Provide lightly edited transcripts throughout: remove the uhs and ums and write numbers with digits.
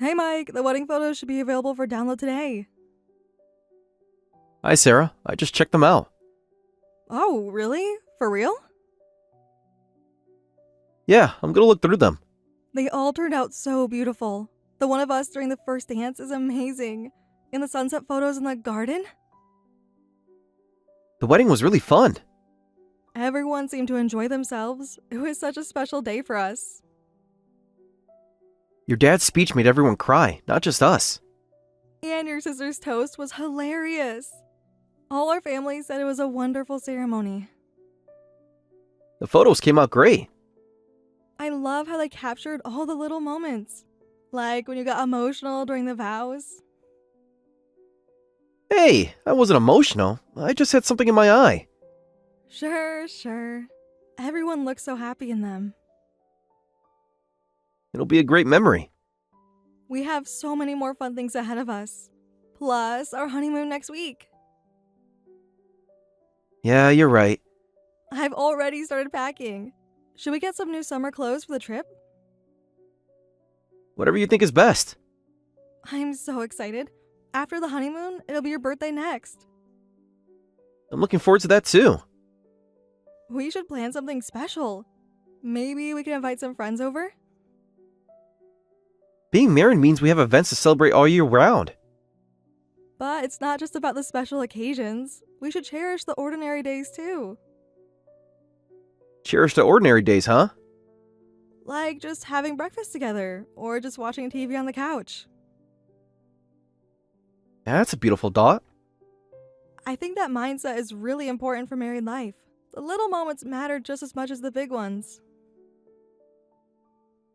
Hey Mike, the wedding photos should be available for download today. Hi, Sarah. I just checked them out. Oh, really? For real? Yeah, I'm gonna look through them. They all turned out so beautiful. The one of us during the first dance is amazing. And the sunset photos in the garden? The wedding was really fun. Everyone seemed to enjoy themselves. It was such a special day for us. Your dad's speech made everyone cry, not just us. And your sister's toast was hilarious. All our family said it was a wonderful ceremony. The photos came out great. I love how they captured all the little moments. Like when you got emotional during the vows. Hey, I wasn't emotional. I just had something in my eye. Sure. Everyone looks so happy in them. It'll be a great memory. We have so many more fun things ahead of us. Plus, our honeymoon next week. Yeah, you're right. I've already started packing. Should we get some new summer clothes for the trip? Whatever you think is best. I'm so excited. After the honeymoon, it'll be your birthday next. I'm looking forward to that too. We should plan something special. Maybe we can invite some friends over? Being married means we have events to celebrate all year round. But it's not just about the special occasions. We should cherish the ordinary days too. Cherish the ordinary days, huh? Like just having breakfast together, or just watching TV on the couch. Yeah, that's a beautiful thought. I think that mindset is really important for married life. The little moments matter just as much as the big ones.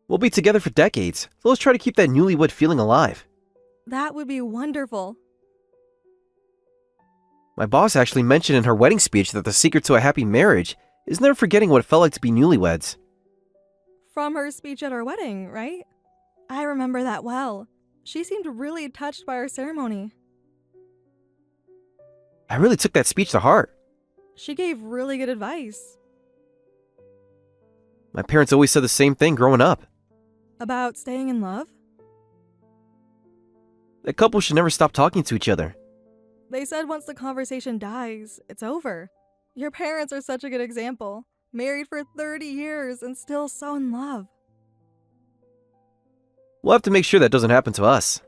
We'll be together for decades, so let's try to keep that newlywed feeling alive. That would be wonderful. My boss actually mentioned in her wedding speech that the secret to a happy marriage is never forgetting what it felt like to be newlyweds. From her speech at our wedding, right? I remember that well. She seemed really touched by our ceremony. I really took that speech to heart. She gave really good advice. My parents always said the same thing growing up. About staying in love? That couple should never stop talking to each other. They said once the conversation dies, it's over. Your parents are such a good example. Married for 30 years and still so in love. We'll have to make sure that doesn't happen to us.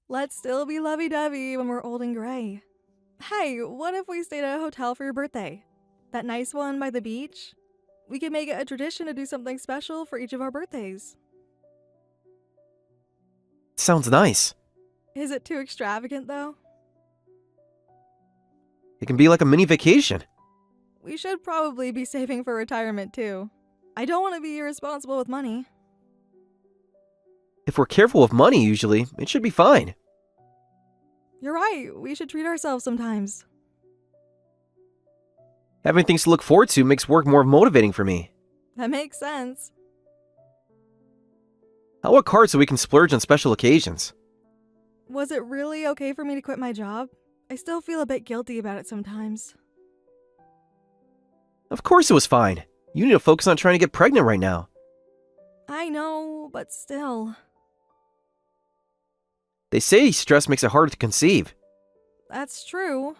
Let's still be lovey-dovey when we're old and gray. Hey, what if we stayed at a hotel for your birthday? That nice one by the beach? We could make it a tradition to do something special for each of our birthdays. Sounds nice. Is it too extravagant though? It can be like a mini vacation. We should probably be saving for retirement too. I don't want to be irresponsible with money. If we're careful with money usually, it should be fine. You're right, we should treat ourselves sometimes. Having things to look forward to makes work more motivating for me. That makes sense. I'll work hard so we can splurge on special occasions. Was it really okay for me to quit my job? I still feel a bit guilty about it sometimes. Of course it was fine. You need to focus on trying to get pregnant right now. I know, but still. They say stress makes it harder to conceive. That's true.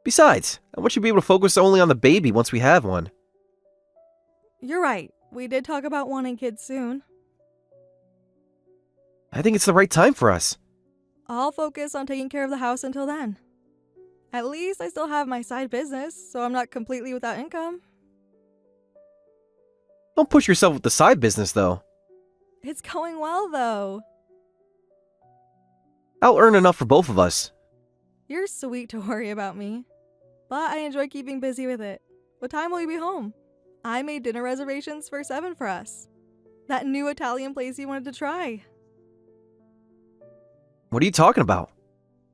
Besides, I want you to be able to focus only on the baby once we have one. You're right. We did talk about wanting kids soon. I think it's the right time for us. I'll focus on taking care of the house until then. At least I still have my side business, so I'm not completely without income. Don't push yourself with the side business, though. It's going well, though. I'll earn enough for both of us. You're sweet to worry about me. But I enjoy keeping busy with it. What time will you be home? I made dinner reservations for 7 for us. That new Italian place you wanted to try. What are you talking about?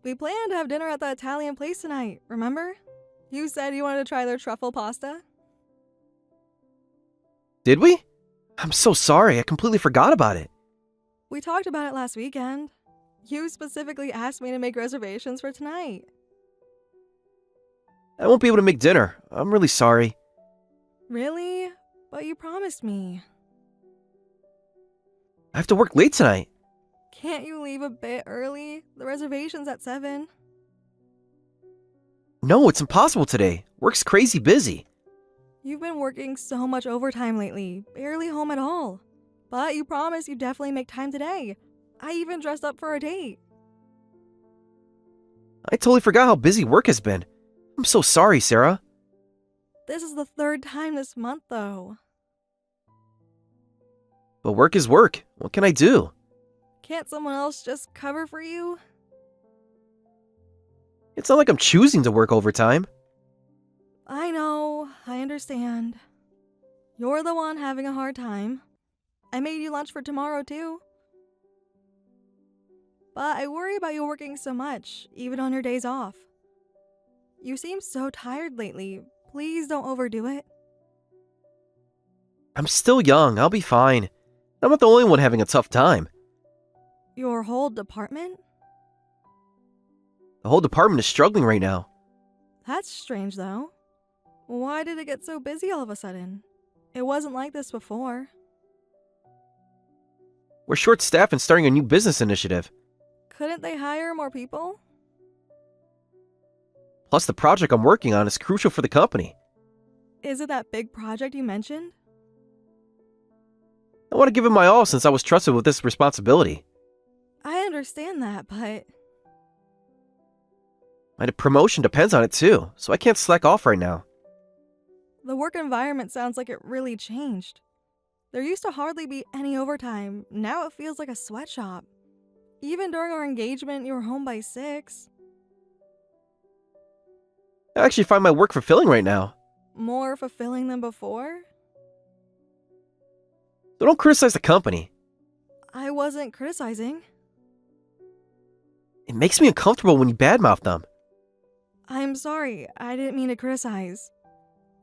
We planned to have dinner at the Italian place tonight, remember? You said you wanted to try their truffle pasta. Did we? I'm so sorry, I completely forgot about it. We talked about it last weekend. You specifically asked me to make reservations for tonight. I won't be able to make dinner. I'm really sorry. Really? But you promised me. I have to work late tonight. Can't you leave a bit early? The reservation's at 7. No, it's impossible today. Work's crazy busy. You've been working so much overtime lately, barely home at all. But you promised you'd definitely make time today. I even dressed up for a date. I totally forgot how busy work has been. I'm so sorry, Sarah. This is the 3rd time this month, though. But work is work. What can I do? Can't someone else just cover for you? It's not like I'm choosing to work overtime. I know, I understand. You're the one having a hard time. I made you lunch for tomorrow, too. But I worry about you working so much, even on your days off. You seem so tired lately. Please don't overdo it. I'm still young. I'll be fine. I'm not the only one having a tough time. Your whole department? The whole department is struggling right now. That's strange, though. Why did it get so busy all of a sudden? It wasn't like this before. We're short-staffed and starting a new business initiative. Couldn't they hire more people? Plus, the project I'm working on is crucial for the company. Is it that big project you mentioned? I want to give it my all since I was trusted with this responsibility. I understand that, but My promotion depends on it too, so I can't slack off right now. the work environment sounds like it really changed. There used to hardly be any overtime. Now it feels like a sweatshop. Even during our engagement, you were home by 6. I actually find my work fulfilling right now. More fulfilling than before? So don't criticize the company. I wasn't criticizing. It makes me uncomfortable when you badmouth them. I'm sorry, I didn't mean to criticize.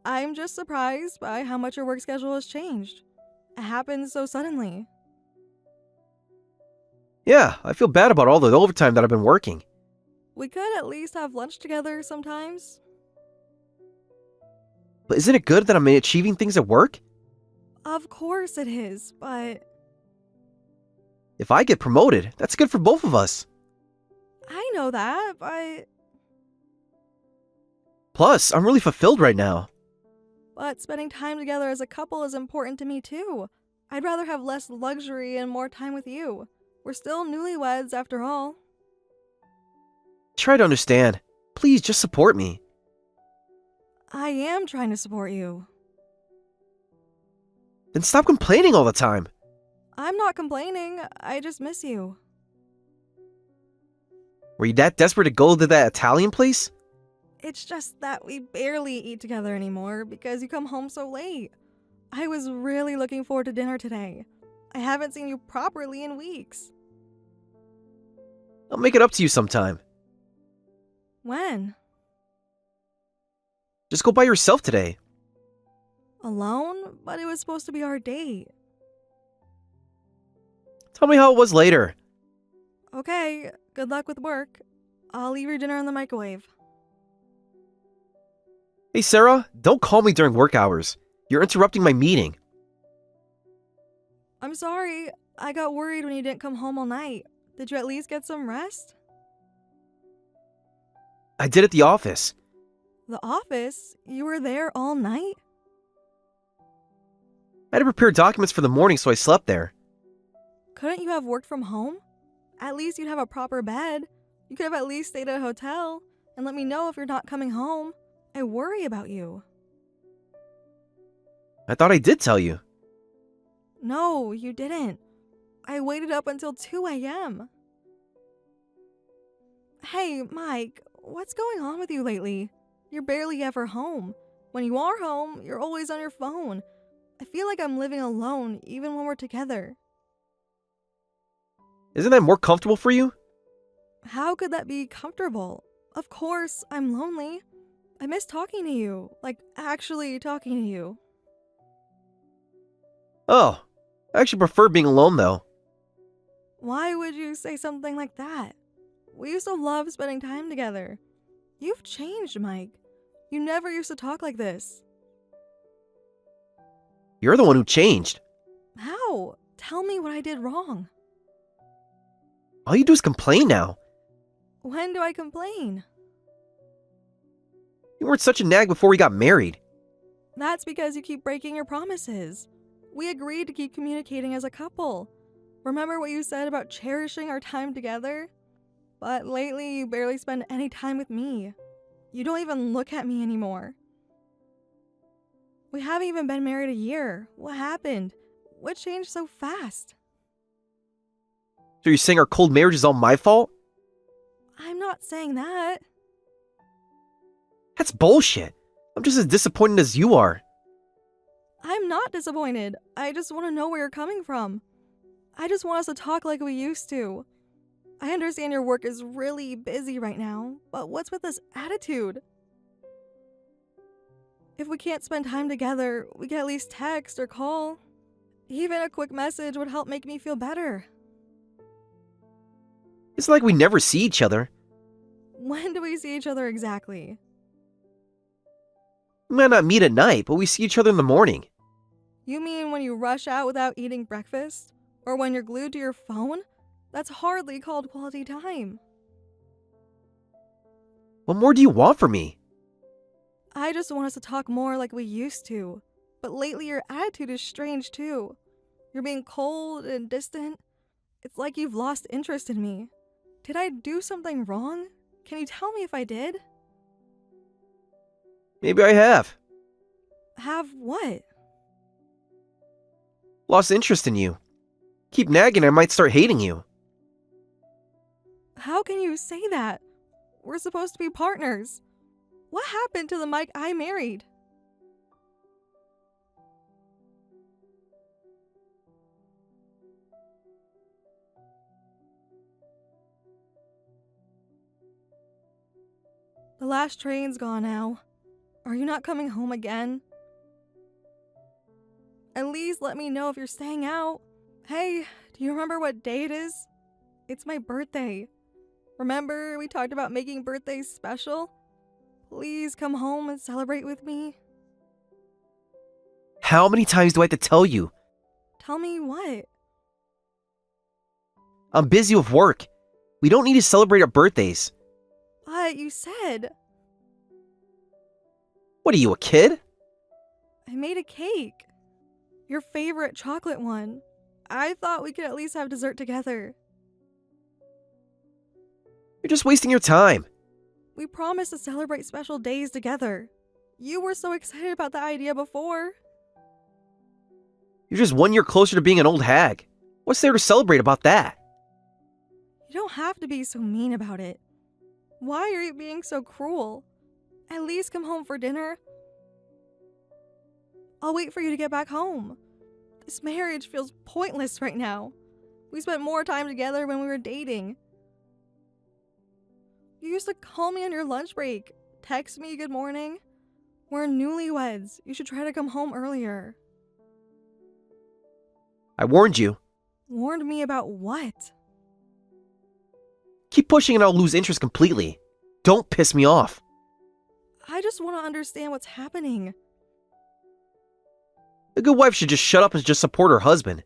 I'm just surprised by how much your work schedule has changed. It happened so suddenly. Yeah, I feel bad about all the overtime that I've been working. We could at least have lunch together sometimes. But isn't it good that I'm achieving things at work? Of course it is, but If I get promoted, that's good for both of us. I know that, but Plus, I'm really fulfilled right now. spending time together as a couple is important to me too. I'd rather have less luxury and more time with you. We're still newlyweds after all. Try to understand. Please just support me. I am trying to support you. Then stop complaining all the time. I'm not complaining, I just miss you. Were you that desperate to go to that Italian place? It's just that we barely eat together anymore because you come home so late. I was really looking forward to dinner today. I haven't seen you properly in weeks. I'll make it up to you sometime. When? Just go by yourself today. Alone? But it was supposed to be our date. Tell me how it was later. Okay, good luck with work. I'll leave your dinner in the microwave. Hey Sarah, don't call me during work hours. You're interrupting my meeting. I'm sorry, I got worried when you didn't come home all night. Did you at least get some rest? I did at the office. The office? You were there all night? I had to prepare documents for the morning, so I slept there. Couldn't you have worked from home? At least you'd have a proper bed. You could have at least stayed at a hotel and let me know if you're not coming home. I worry about you. I thought I did tell you. No, you didn't. I waited up until 2 a.m. Hey, Mike, what's going on with you lately? You're barely ever home. When you are home, you're always on your phone. I feel like I'm living alone even when we're together. Isn't that more comfortable for you? How could that be comfortable? Of course, I'm lonely. I miss talking to you, like actually talking to you. Oh, I actually prefer being alone though. Why would you say something like that? We used to love spending time together. You've changed, Mike. You never used to talk like this. You're the one who changed. How? Tell me what I did wrong. All you do is complain now. When do I complain? You weren't such a nag before we got married. That's because you keep breaking your promises. We agreed to keep communicating as a couple. Remember what you said about cherishing our time together? But lately, you barely spend any time with me. You don't even look at me anymore. We haven't even been married a year. What happened? What changed so fast? So you're saying our cold marriage is all my fault? I'm not saying that. That's bullshit. I'm just as disappointed as you are. I'm not disappointed. I just want to know where you're coming from. I just want us to talk like we used to. I understand your work is really busy right now, but what's with this attitude? If we can't spend time together, we can at least text or call. Even a quick message would help make me feel better. It's like we never see each other. When do we see each other exactly? We might not meet at night, but we see each other in the morning. You mean when you rush out without eating breakfast? Or when you're glued to your phone? That's hardly called quality time. What more do you want from me? I just want us to talk more like we used to. But lately your attitude is strange too. You're being cold and distant. It's like you've lost interest in me. Did I do something wrong? Can you tell me if I did? Maybe I have. Have what? Lost interest in you. Keep nagging, I might start hating you. How can you say that? We're supposed to be partners. What happened to the Mike I married? The last train's gone now. Are you not coming home again? At least let me know if you're staying out. Hey, do you remember what day it is? It's my birthday. Remember we talked about making birthdays special? Please come home and celebrate with me. How many times do I have to tell you? Tell me what? I'm busy with work. We don't need to celebrate our birthdays. But you said. What are you, a kid? I made a cake. Your favorite chocolate one. I thought we could at least have dessert together. You're just wasting your time. We promised to celebrate special days together. You were so excited about the idea before. You're just 1 year closer to being an old hag. What's there to celebrate about that? You don't have to be so mean about it. Why are you being so cruel? At least come home for dinner. I'll wait for you to get back home. This marriage feels pointless right now. We spent more time together when we were dating. You used to call me on your lunch break, text me good morning. We're newlyweds. You should try to come home earlier. I warned you. Warned me about what? Keep pushing and I'll lose interest completely. Don't piss me off. I just want to understand what's happening. A good wife should just shut up and just support her husband.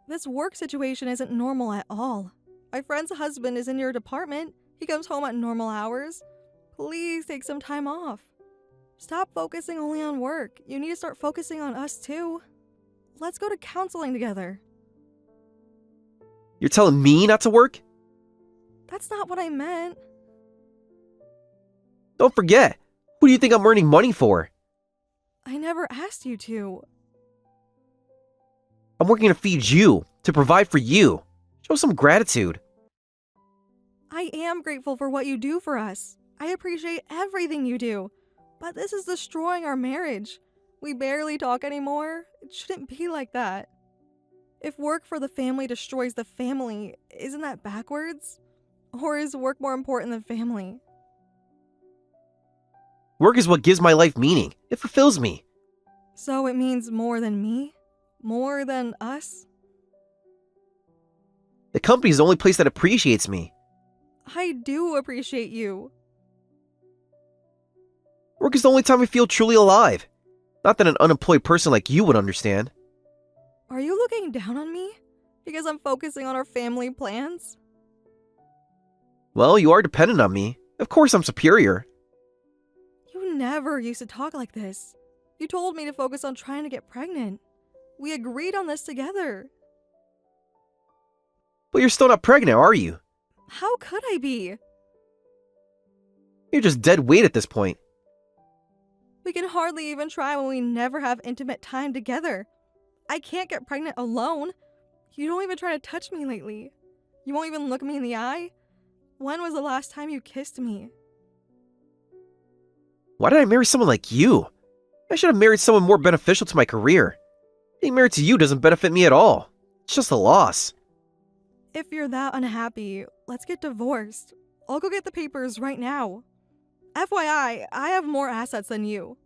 This work situation isn't normal at all. My friend's husband is in your department. He comes home at normal hours. Please take some time off. Stop focusing only on work. You need to start focusing on us too. Let's go to counseling together. You're telling me not to work? That's not what I meant. Don't forget. Who do you think I'm earning money for? I never asked you to. I'm working to feed you, to provide for you. Show some gratitude. I am grateful for what you do for us. I appreciate everything you do. But this is destroying our marriage. We barely talk anymore. It shouldn't be like that. If work for the family destroys the family, isn't that backwards? Or is work more important than family? Work is what gives my life meaning. It fulfills me. So it means more than me? More than us? The company is the only place that appreciates me. I do appreciate you. Work is the only time I feel truly alive. Not that an unemployed person like you would understand. Are you looking down on me? Because I'm focusing on our family plans? Well, you are dependent on me. Of course I'm superior. You never used to talk like this. You told me to focus on trying to get pregnant. We agreed on this together. But you're still not pregnant, are you? How could I be? You're just dead weight at this point. We can hardly even try when we never have intimate time together. I can't get pregnant alone. You don't even try to touch me lately. You won't even look me in the eye. When was the last time you kissed me? Why did I marry someone like you? I should have married someone more beneficial to my career. Being married to you doesn't benefit me at all. It's just a loss. If you're that unhappy, let's get divorced. I'll go get the papers right now. FYI, I have more assets than you.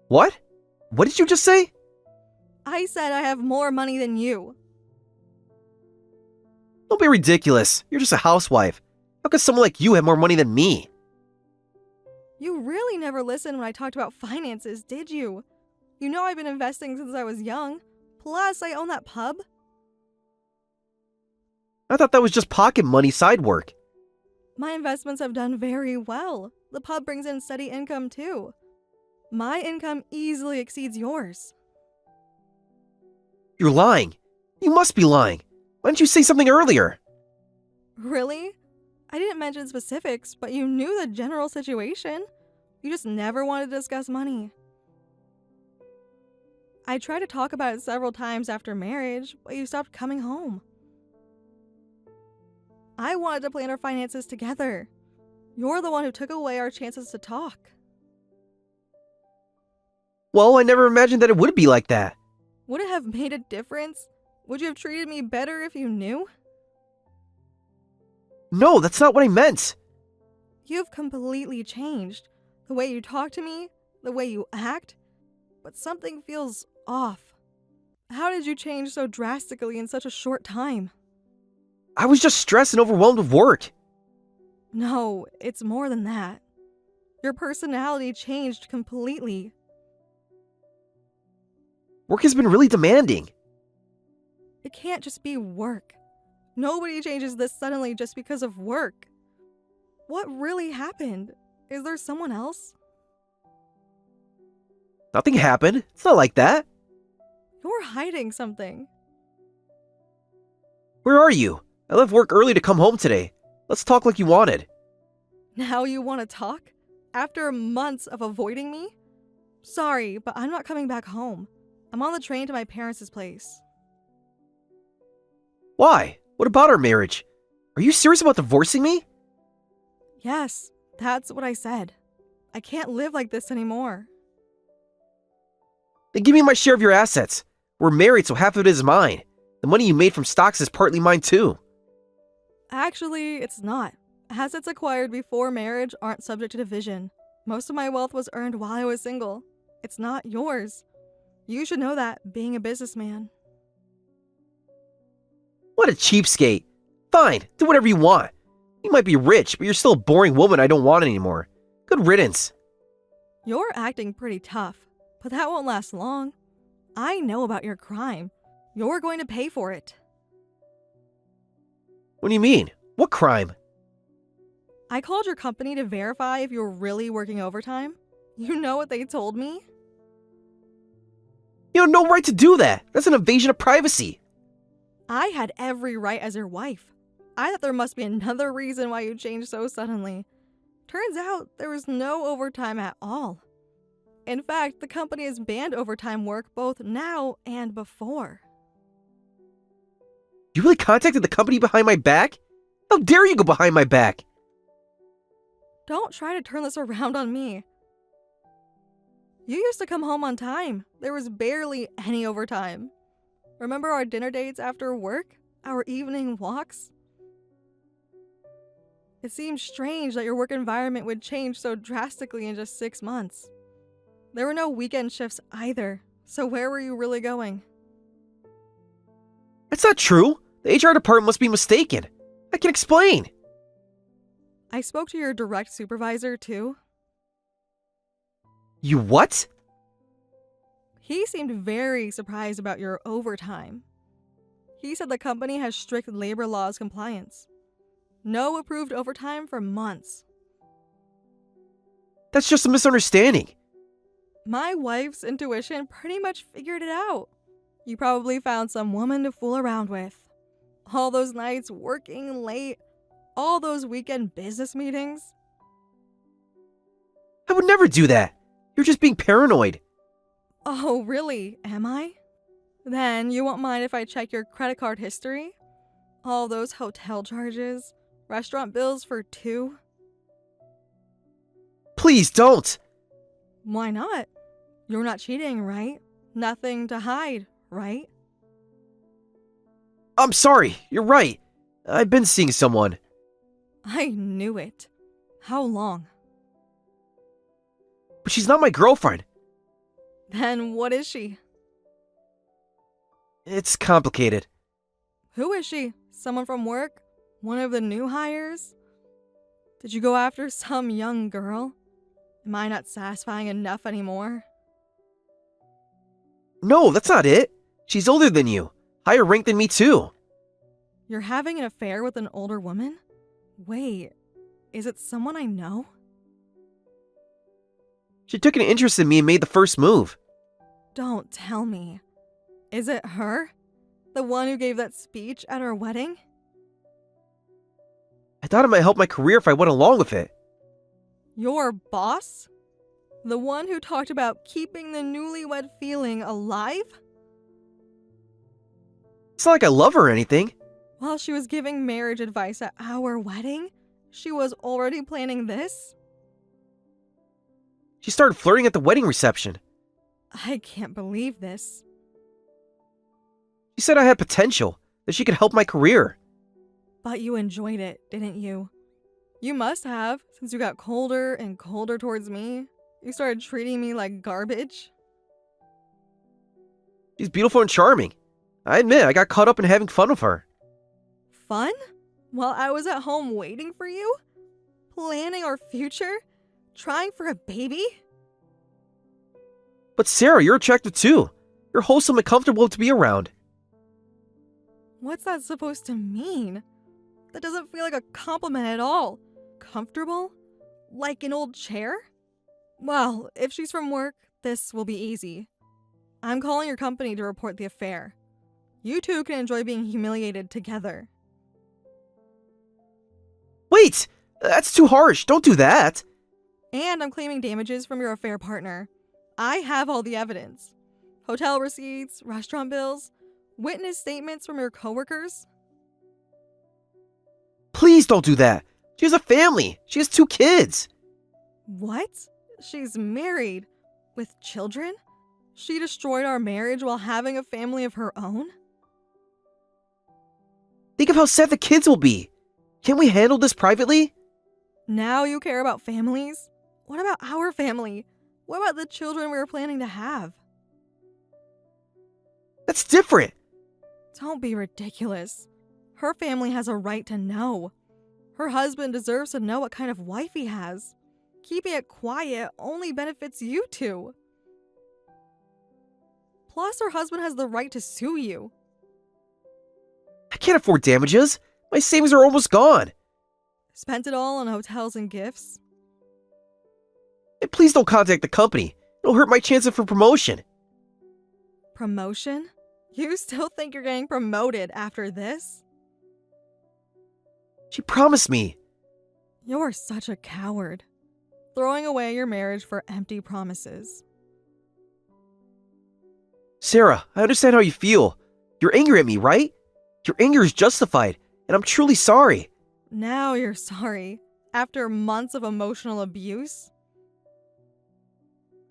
What? What did you just say? I said I have more money than you. Don't be ridiculous. You're just a housewife. How could someone like you have more money than me? You really never listened when I talked about finances, did you? You know I've been investing since I was young. Plus, I own that pub. I thought that was just pocket money side work. My investments have done very well. The pub brings in steady income too. My income easily exceeds yours. You're lying. You must be lying. Why didn't you say something earlier? Really? I didn't mention specifics, but you knew the general situation. You just never wanted to discuss money. I tried to talk about it several times after marriage, but you stopped coming home. I wanted to plan our finances together. You're the one who took away our chances to talk. Well, I never imagined that it would be like that. Would it have made a difference? Would you have treated me better if you knew? No, that's not what I meant. You've completely changed. The way you talk to me, the way you act, but something feels off. How did you change so drastically in such a short time? I was just stressed and overwhelmed with work. No, it's more than that. Your personality changed completely. Work has been really demanding. It can't just be work. Nobody changes this suddenly just because of work. What really happened? Is there someone else? Nothing happened. It's not like that. You're hiding something. Where are you? I left work early to come home today. Let's talk like you wanted. Now you want to talk? After months of avoiding me? Sorry, but I'm not coming back home. I'm on the train to my parents' place. Why? What about our marriage? Are you serious about divorcing me? Yes, that's what I said. I can't live like this anymore. Then give me my share of your assets. We're married, so half of it is mine. The money you made from stocks is partly mine too. Actually, it's not. Assets acquired before marriage aren't subject to division. Most of my wealth was earned while I was single. It's not yours. You should know that, being a businessman. What a cheapskate. Fine, do whatever you want. You might be rich, but you're still a boring woman I don't want anymore. Good riddance. You're acting pretty tough, but that won't last long. I know about your crime. You're going to pay for it. What do you mean? What crime? I called your company to verify if you were really working overtime. You know what they told me? You have no right to do that. That's an invasion of privacy. I had every right as your wife. I thought there must be another reason why you changed so suddenly. Turns out there was no overtime at all. In fact, the company has banned overtime work both now and before. You really contacted the company behind my back? How dare you go behind my back? Don't try to turn this around on me. You used to come home on time. There was barely any overtime. Remember our dinner dates after work? Our evening walks? It seems strange that your work environment would change so drastically in just 6 months. There were no weekend shifts either, so where were you really going? That's not true. The HR department must be mistaken. I can explain. I spoke to your direct supervisor too. You what? He seemed very surprised about your overtime. He said the company has strict labor laws compliance. No approved overtime for months. That's just a misunderstanding. My wife's intuition pretty much figured it out. You probably found some woman to fool around with. All those nights working late, all those weekend business meetings. I would never do that. You're just being paranoid. Oh, really? Am I? Then you won't mind if I check your credit card history? All those hotel charges, restaurant bills for two? Please don't. Why not? You're not cheating, right? Nothing to hide, right? I'm sorry. You're right. I've been seeing someone. I knew it. How long? But she's not my girlfriend. Then what is she? It's complicated. Who is she? Someone from work? One of the new hires? Did you go after some young girl? Am I not satisfying enough anymore? No, that's not it. She's older than you. Higher rank than me too. You're having an affair with an older woman? Wait, is it someone I know? She took an interest in me and made the first move. Don't tell me. Is it her? The one who gave that speech at our wedding? I thought it might help my career if I went along with it. Your boss? The one who talked about keeping the newlywed feeling alive? It's not like I love her or anything. While she was giving marriage advice at our wedding, she was already planning this? She started flirting at the wedding reception. I can't believe this. She said I had potential, that she could help my career. But you enjoyed it, didn't you? You must have, since you got colder and colder towards me. You started treating me like garbage. She's beautiful and charming. I admit, I got caught up in having fun with her. Fun? While I was at home waiting for you? Planning our future? Trying for a baby? But Sarah, you're attractive too. You're wholesome and comfortable to be around. What's that supposed to mean? That doesn't feel like a compliment at all. Comfortable? Like an old chair? Well, if she's from work, this will be easy. I'm calling your company to report the affair. You two can enjoy being humiliated together. Wait! That's too harsh. Don't do that. And I'm claiming damages from your affair partner. I have all the evidence. Hotel receipts, restaurant bills, witness statements from your coworkers. Please don't do that. She has a family. She has 2 kids. What? She's married? With children? She destroyed our marriage while having a family of her own? Think of how sad the kids will be. Can't we handle this privately? Now you care about families? What about our family? What about the children we were planning to have? That's different. Don't be ridiculous. Her family has a right to know. Her husband deserves to know what kind of wife he has. Keeping it quiet only benefits you two. Plus, her husband has the right to sue you. I can't afford damages. My savings are almost gone. Spent it all on hotels and gifts. And please don't contact the company. It'll hurt my chances for promotion. Promotion? You still think you're getting promoted after this? She promised me. You're such a coward. Throwing away your marriage for empty promises. Sarah, I understand how you feel. You're angry at me, right? Your anger is justified, and I'm truly sorry. Now you're sorry. After months of emotional abuse?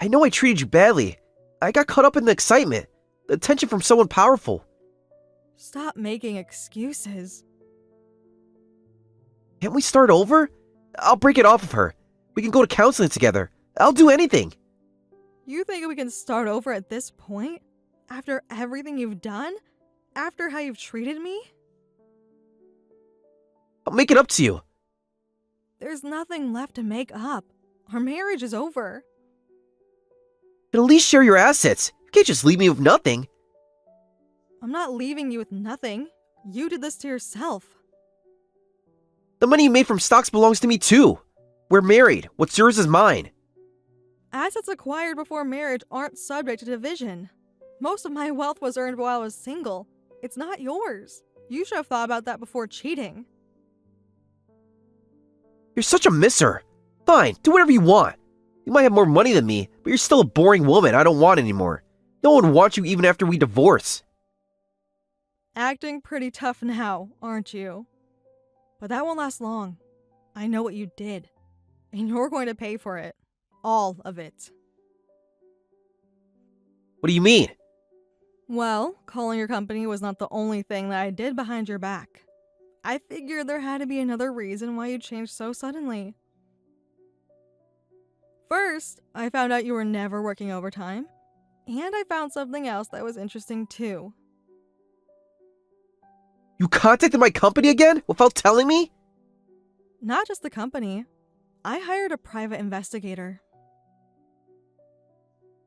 I know I treated you badly. I got caught up in the excitement, the attention from someone powerful. Stop making excuses. Can't we start over? I'll break it off of her. We can go to counseling together. I'll do anything. You think we can start over at this point? After everything you've done? After how you've treated me? I'll make it up to you. There's nothing left to make up. Our marriage is over. At least share your assets. You can't just leave me with nothing. I'm not leaving you with nothing. You did this to yourself. The money you made from stocks belongs to me too. We're married. What's yours is mine. Assets acquired before marriage aren't subject to division. Most of my wealth was earned while I was single. It's not yours. You should have thought about that before cheating. You're such a misser. Fine, do whatever you want. You might have more money than me, but you're still a boring woman I don't want anymore. No one wants you even after we divorce. Acting pretty tough now, aren't you? But that won't last long. I know what you did. And you're going to pay for it. All of it. What do you mean? Well, calling your company was not the only thing that I did behind your back. I figured there had to be another reason why you changed so suddenly. First, I found out you were never working overtime. And I found something else that was interesting too. You contacted my company again without telling me? Not just the company. I hired a private investigator.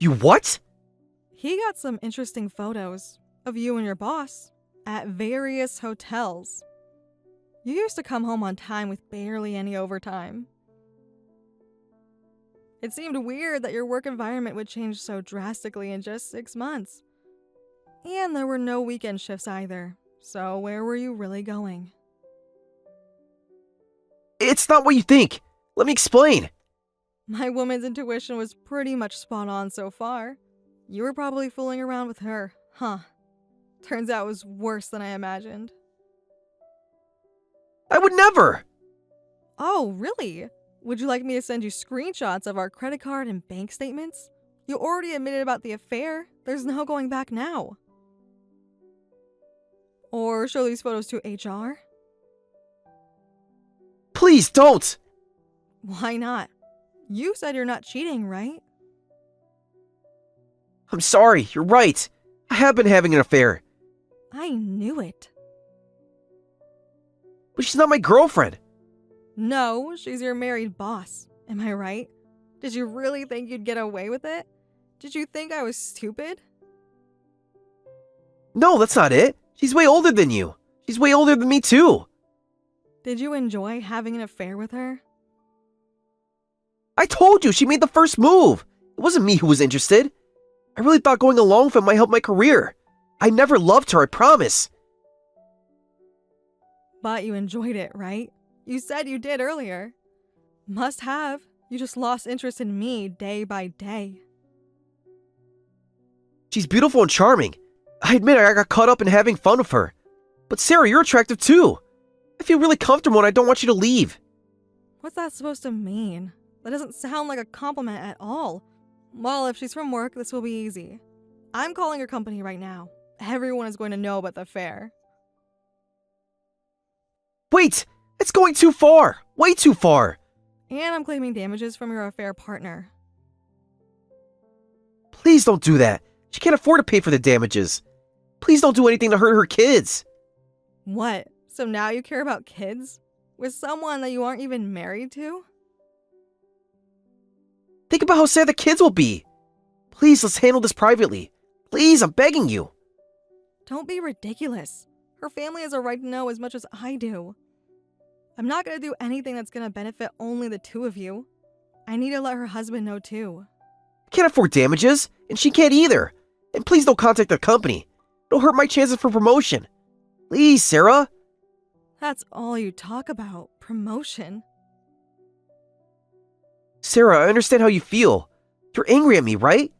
You what? He got some interesting photos of you and your boss at various hotels. You used to come home on time with barely any overtime. It seemed weird that your work environment would change so drastically in just 6 months. And there were no weekend shifts either. So where were you really going? It's not what you think. Let me explain. My woman's intuition was pretty much spot on so far. You were probably fooling around with her, huh? Turns out it was worse than I imagined. I would never. Oh, really? Would you like me to send you screenshots of our credit card and bank statements? You already admitted about the affair. There's no going back now. Or show these photos to HR? Please don't. Why not? You said you're not cheating, right? I'm sorry, you're right. I have been having an affair. I knew it. But she's not my girlfriend. No, she's your married boss. Am I right? Did you really think you'd get away with it? Did you think I was stupid? No, that's not it. She's way older than you. She's way older than me too. Did you enjoy having an affair with her? I told you, she made the first move. It wasn't me who was interested. I really thought going along with it might help my career. I never loved her, I promise. But you enjoyed it, right? You said you did earlier. Must have. You just lost interest in me day by day. She's beautiful and charming. I admit I got caught up in having fun with her. But Sarah, you're attractive too. I feel really comfortable and I don't want you to leave. What's that supposed to mean? That doesn't sound like a compliment at all. Well, if she's from work, this will be easy. I'm calling your company right now. Everyone is going to know about the affair. Wait! It's going too far! Way too far! And I'm claiming damages from your affair partner. Please don't do that. She can't afford to pay for the damages. Please don't do anything to hurt her kids. What? So now you care about kids? With someone that you aren't even married to? Think about how sad the kids will be. Please, let's handle this privately. Please, I'm begging you. Don't be ridiculous. Her family has a right to know as much as I do. I'm not going to do anything that's going to benefit only the two of you. I need to let her husband know too. I can't afford damages, and she can't either. And please don't contact the company. It'll hurt my chances for promotion. Please, Sarah. That's all you talk about, promotion. Sarah, I understand how you feel. You're angry at me, right?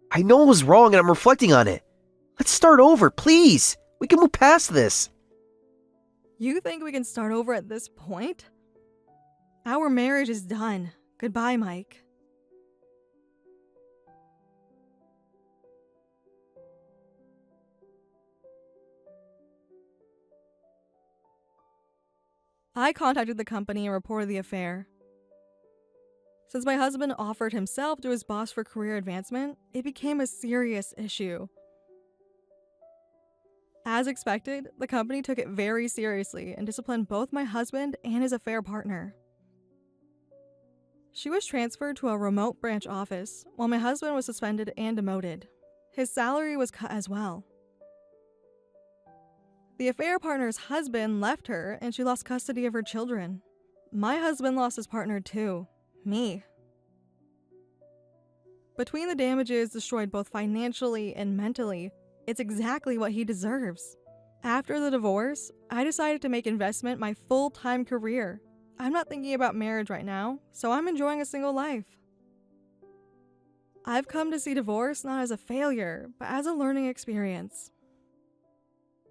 I know it was wrong and I'm reflecting on it. Let's start over, please. We can move past this. You think we can start over at this point? Our marriage is done. Goodbye, Mike. I contacted the company and reported the affair. Since my husband offered himself to his boss for career advancement, it became a serious issue. As expected, the company took it very seriously and disciplined both my husband and his affair partner. She was transferred to a remote branch office, while my husband was suspended and demoted. His salary was cut as well. The affair partner's husband left her and she lost custody of her children. My husband lost his partner too. Me. Between the damages destroyed both financially and mentally, it's exactly what he deserves. After the divorce, I decided to make investment my full-time career. I'm not thinking about marriage right now, so I'm enjoying a single life. I've come to see divorce not as a failure, but as a learning experience.